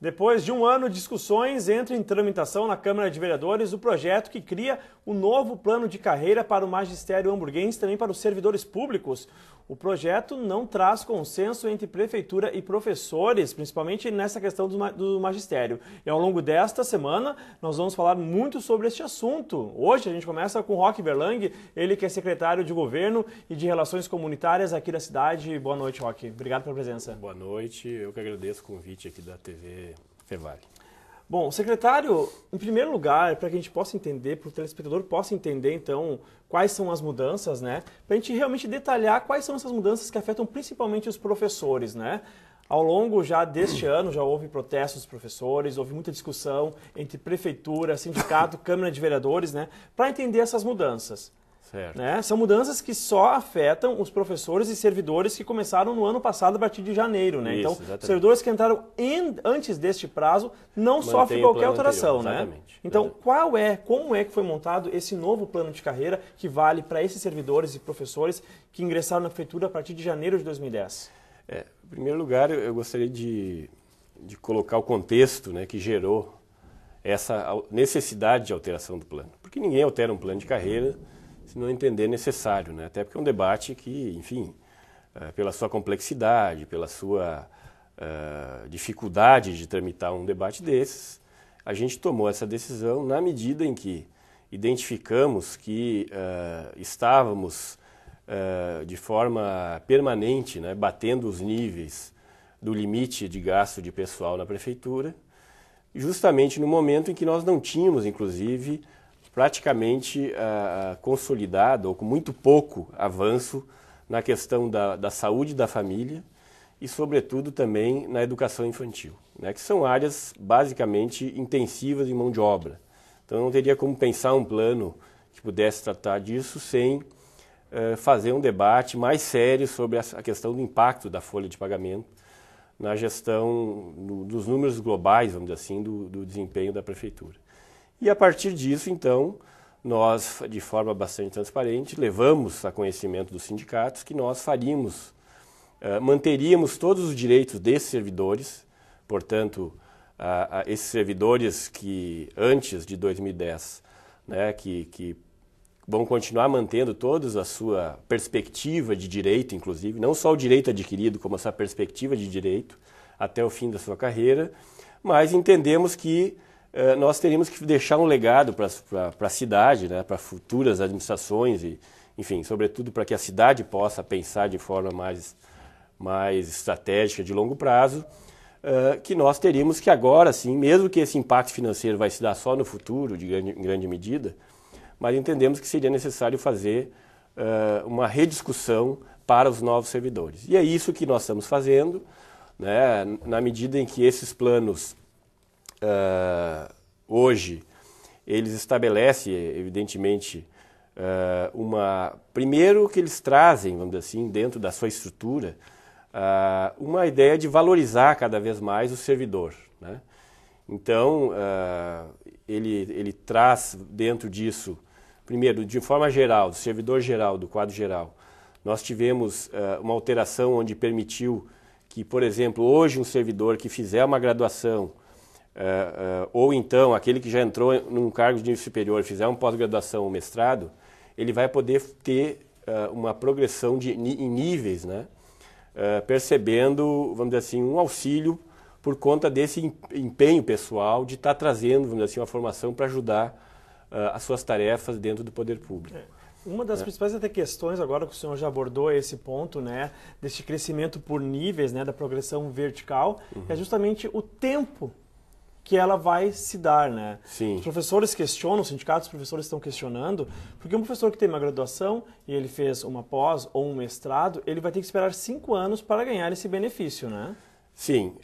Depois de um ano de discussões, entra em tramitação na Câmara de Vereadores o projeto que cria o novo plano de carreira para o magistério hamburguense e também para os servidores públicos. O projeto não traz consenso entre prefeitura e professores, principalmente nessa questão do magistério. E ao longo desta semana, nós vamos falar muito sobre este assunto. Hoje a gente começa com o Roque Verlang, ele que é secretário de Governo e de Relações Comunitárias aqui da cidade. Boa noite, Roque. Obrigado pela presença. Boa noite, eu que agradeço o convite aqui da TV Fervale. Bom, secretário, em primeiro lugar, para que a gente possa entender, para o telespectador possa entender, então, quais são as mudanças, né? Para a gente realmente detalhar quais são essas mudanças que afetam principalmente os professores, né? Ao longo já deste ano, já houve protestos dos professores, houve muita discussão entre prefeitura, sindicato, Câmara de Vereadores, né? Para entender essas mudanças. Certo. Né? São mudanças que só afetam os professores e servidores que começaram no ano passado, a partir de janeiro. Né? Isso, então, exatamente. os servidores que entraram antes deste prazo não sofrem qualquer alteração. Anterior, né? Então, como é que foi montado esse novo plano de carreira que vale para esses servidores e professores que ingressaram na prefeitura a partir de janeiro de 2010? Em primeiro lugar, eu gostaria de colocar o contexto, né, que gerou essa necessidade de alteração do plano. Porque ninguém altera um plano de carreira se não entender necessário, né? Até porque é um debate que, enfim, pela sua complexidade, pela sua dificuldade de tramitar um debate desses, a gente tomou essa decisão na medida em que identificamos que estávamos de forma permanente, né, batendo os níveis do limite de gasto de pessoal na prefeitura, justamente no momento em que nós não tínhamos, inclusive, praticamente consolidado ou com muito pouco avanço na questão da saúde da família e, sobretudo, também na educação infantil, né, que são áreas basicamente intensivas em mão de obra. Então, não teria como pensar um plano que pudesse tratar disso sem fazer um debate mais sério sobre a questão do impacto da folha de pagamento na gestão dos números globais, vamos dizer assim, do desempenho da prefeitura. E a partir disso, então, nós, de forma bastante transparente, levamos a conhecimento dos sindicatos que nós manteríamos todos os direitos desses servidores, portanto, esses servidores que antes de 2010, né, que vão continuar mantendo toda a sua perspectiva de direito, inclusive, não só o direito adquirido, como essa perspectiva de direito até o fim da sua carreira, mas entendemos que nós teríamos que deixar um legado para a cidade, né, para futuras administrações e, enfim, sobretudo para que a cidade possa pensar de forma mais estratégica de longo prazo, que nós teríamos que agora sim, mesmo que esse impacto financeiro vai se dar só no futuro, em grande medida, mas entendemos que seria necessário fazer uma rediscussão para os novos servidores. E é isso que nós estamos fazendo, né, na medida em que esses planos hoje, eles estabelecem, evidentemente, primeiro que eles trazem, vamos dizer assim, dentro da sua estrutura, uma ideia de valorizar cada vez mais o servidor, né? Então, ele traz dentro disso, primeiro, de forma geral, do servidor geral, do quadro geral, nós tivemos uma alteração onde permitiu que, por exemplo, hoje um servidor que fizer uma graduação, ou então aquele que já entrou num cargo de nível superior e fizer uma pós-graduação ou mestrado, ele vai poder ter uma progressão em níveis, né, percebendo, vamos dizer assim, um auxílio por conta desse empenho pessoal de estar trazendo, vamos dizer assim, uma formação para ajudar as suas tarefas dentro do poder público. Uma das principais até questões, agora que o senhor já abordou esse ponto, né, desse crescimento por níveis, né, da progressão vertical, é justamente o tempo que ela vai se dar, né? Sim. Os professores questionam, os sindicatos, os professores estão questionando, porque um professor que tem uma graduação e ele fez uma pós ou um mestrado, ele vai ter que esperar 5 anos para ganhar esse benefício, né? Sim.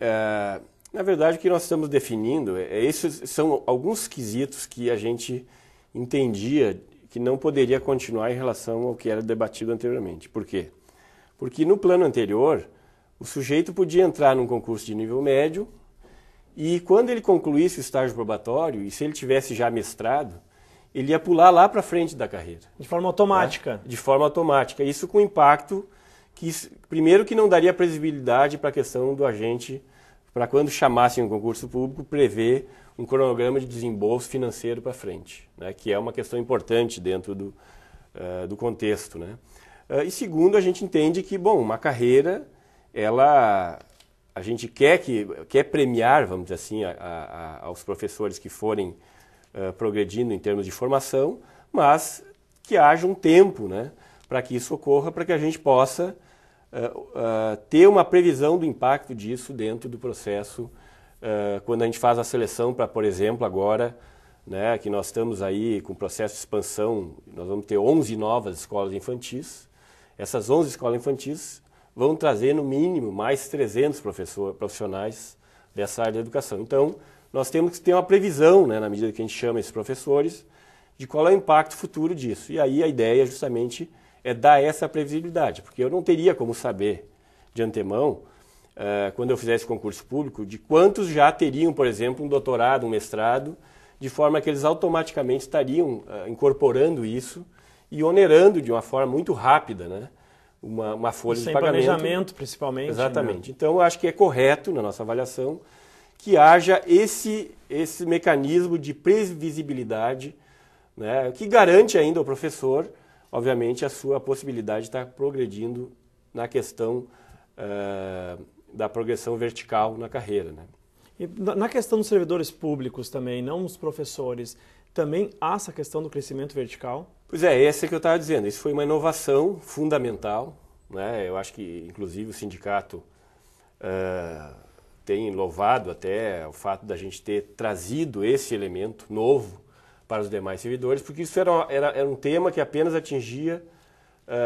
Na verdade, o que nós estamos definindo, esses são alguns quesitos que a gente entendia que não poderia continuar em relação ao que era debatido anteriormente. Por quê? Porque no plano anterior, o sujeito podia entrar num concurso de nível médio, e quando ele concluísse o estágio probatório, e se ele tivesse já mestrado, ele ia pular lá para frente da carreira. De forma automática. Né? De forma automática. Isso com impacto que, primeiro, que não daria previsibilidade para a questão do agente para quando chamassem um concurso público, prever um cronograma de desembolso financeiro para frente, né, que é uma questão importante dentro do contexto, né. E segundo, a gente entende que, bom, uma carreira, a gente quer premiar, vamos dizer assim, aos professores que forem progredindo em termos de formação, mas que haja um tempo, né, para que isso ocorra, para que a gente possa ter uma previsão do impacto disso dentro do processo, quando a gente faz a seleção para, por exemplo, agora, né, que nós estamos aí com o processo de expansão, nós vamos ter 11 novas escolas infantis. Essas 11 escolas infantis vão trazer, no mínimo, mais 300 profissionais dessa área de educação. Então, nós temos que ter uma previsão, né, na medida que a gente chama esses professores, de qual é o impacto futuro disso. E aí a ideia, justamente, é dar essa previsibilidade, porque eu não teria como saber de antemão, quando eu fizesse concurso público, de quantos já teriam, por exemplo, um doutorado, um mestrado, de forma que eles automaticamente estariam incorporando isso e onerando de uma forma muito rápida, né, uma folha de pagamento. Sem planejamento, principalmente. Exatamente. Né? Então, eu acho que é correto, na nossa avaliação, que haja esse mecanismo de previsibilidade, né, que garante ainda ao professor, obviamente, a sua possibilidade de estar progredindo na questão da progressão vertical na carreira, né? E na questão dos servidores públicos também, não os professores, também há essa questão do crescimento vertical? Pois é, essa que eu estava dizendo. Isso foi uma inovação fundamental, né? Eu acho que, inclusive, o sindicato tem louvado até o fato da gente ter trazido esse elemento novo para os demais servidores, porque isso era um tema que apenas atingia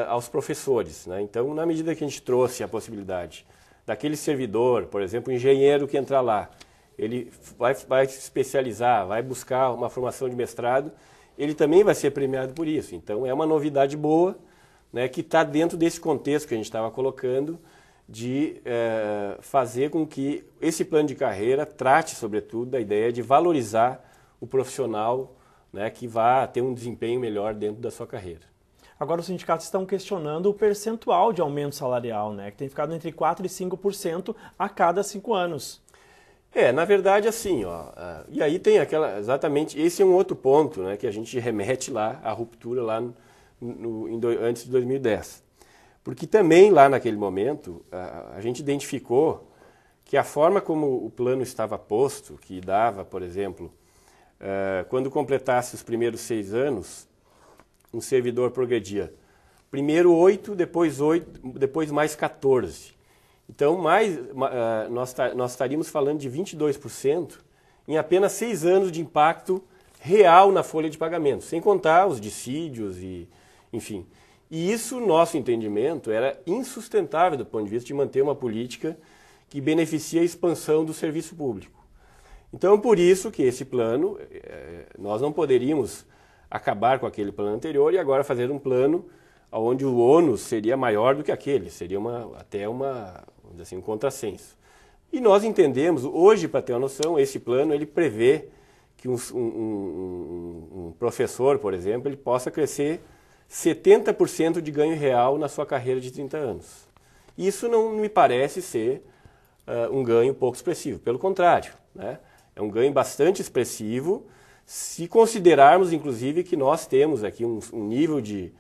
aos professores, né? Então, na medida que a gente trouxe a possibilidade daquele servidor, por exemplo, o engenheiro que entrar lá, ele vai se especializar, vai buscar uma formação de mestrado, ele também vai ser premiado por isso. Então, é uma novidade boa, né, que está dentro desse contexto que a gente estava colocando, de fazer com que esse plano de carreira trate, sobretudo, da ideia de valorizar o profissional, né, que vai ter um desempenho melhor dentro da sua carreira. Agora os sindicatos estão questionando o percentual de aumento salarial, né, que tem ficado entre 4% e 5% a cada 5 anos. Na verdade, assim, e aí tem exatamente, esse é um outro ponto, né, que a gente remete lá à ruptura lá antes de 2010. Porque também lá naquele momento, a gente identificou que a forma como o plano estava posto, que dava, por exemplo, quando completasse os primeiros 6 anos, um servidor progredia primeiro 8, depois mais 14. Então, nós estaríamos falando de 22% em apenas 6 anos de impacto real na folha de pagamento, sem contar os dissídios e, enfim. E isso, nosso entendimento, era insustentável do ponto de vista de manter uma política que beneficia a expansão do serviço público. Então, por isso que esse plano, nós não poderíamos acabar com aquele plano anterior e agora fazer um plano onde o ônus seria maior do que aquele, seria até vamos dizer assim, um contrassenso. E nós entendemos, hoje, para ter uma noção, esse plano ele prevê que um professor, por exemplo, ele possa crescer 70% de ganho real na sua carreira de 30 anos. Isso não me parece ser um ganho pouco expressivo, pelo contrário, né? É um ganho bastante expressivo, se considerarmos, inclusive, que nós temos aqui um nível de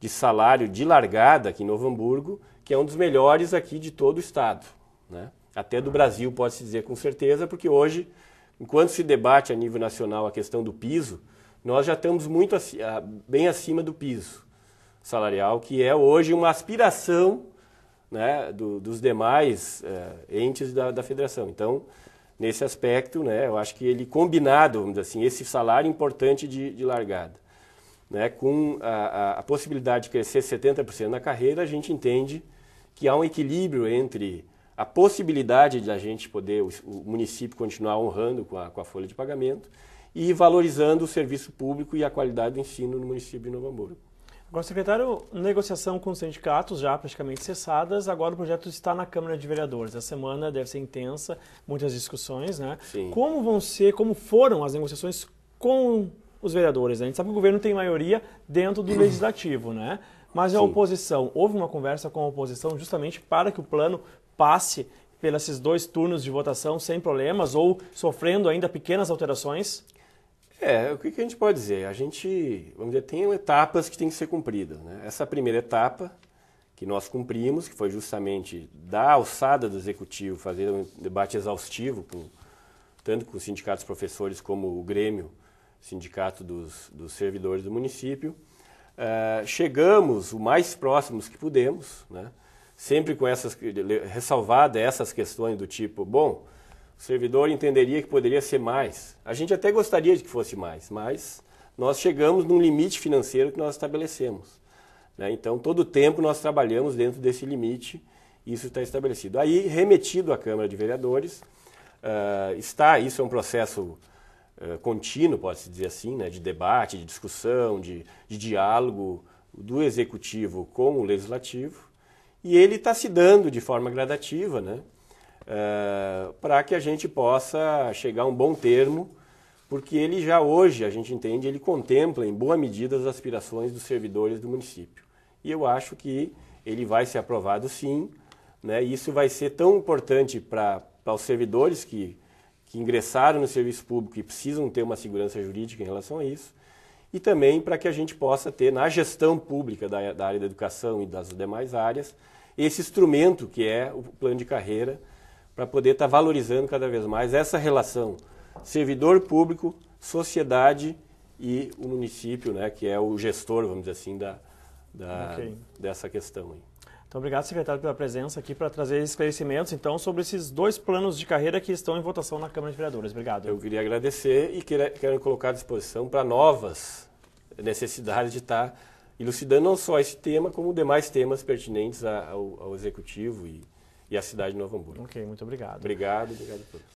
salário de largada aqui em Novo Hamburgo, que é um dos melhores aqui de todo o estado, né? Até do Brasil, pode-se dizer com certeza, porque hoje, enquanto se debate a nível nacional a questão do piso, nós já estamos bem acima do piso salarial, que é hoje uma aspiração, né, dos demais entes da federação. Então, nesse aspecto, né, eu acho que ele combinado, vamos dizer assim, esse salário importante de largada, né, com a possibilidade de crescer 70% na carreira, a gente entende que há um equilíbrio entre a possibilidade de a gente poder, o município continuar honrando com a folha de pagamento e valorizando o serviço público e a qualidade do ensino no município de Novo Hamburgo. Agora, secretário, negociação com os sindicatos já praticamente cessadas, agora o projeto está na Câmara de Vereadores. A semana deve ser intensa, muitas discussões, né? Sim. Como foram as negociações com os vereadores, né? A gente sabe que o governo tem maioria dentro do legislativo, né? Mas a oposição, houve uma conversa com a oposição justamente para que o plano passe pelos 2 turnos de votação sem problemas ou sofrendo ainda pequenas alterações? O que a gente pode dizer? A gente, vamos dizer, tem etapas que têm que ser cumpridas, né? Essa primeira etapa que nós cumprimos, que foi justamente da alçada do Executivo, fazer um debate exaustivo, tanto com os sindicatos professores como o Grêmio, Sindicato dos Servidores do município. Chegamos o mais próximos que pudemos, né? Sempre com ressalvada essas questões do tipo, bom, o servidor entenderia que poderia ser mais. A gente até gostaria de que fosse mais, mas nós chegamos num limite financeiro que nós estabelecemos, né? Então, todo o tempo nós trabalhamos dentro desse limite e isso está estabelecido. Aí, remetido à Câmara de Vereadores, isso é um processo contínuo, pode-se dizer assim, né? De debate, de discussão, de diálogo do Executivo com o Legislativo, e ele está se dando de forma gradativa, né? Para que a gente possa chegar a um bom termo, porque ele já hoje, a gente entende, ele contempla em boa medida as aspirações dos servidores do município. E eu acho que ele vai ser aprovado sim, né? E isso vai ser tão importante para os servidores que ingressaram no serviço público e precisam ter uma segurança jurídica em relação a isso, e também para que a gente possa ter na gestão pública da área da educação e das demais áreas, esse instrumento que é o plano de carreira, para poder estar valorizando cada vez mais essa relação servidor público, sociedade e o município, né, que é o gestor, vamos dizer assim, dessa questão aí. Então, obrigado, secretário, pela presença aqui para trazer esclarecimentos, então, sobre esses 2 planos de carreira que estão em votação na Câmara de Vereadores. Obrigado. Eu queria agradecer e quero colocar à disposição para novas necessidades de estar elucidando não só esse tema, como demais temas pertinentes ao Executivo e à cidade de Novo Hamburgo. Ok, muito obrigado. Obrigado a todos.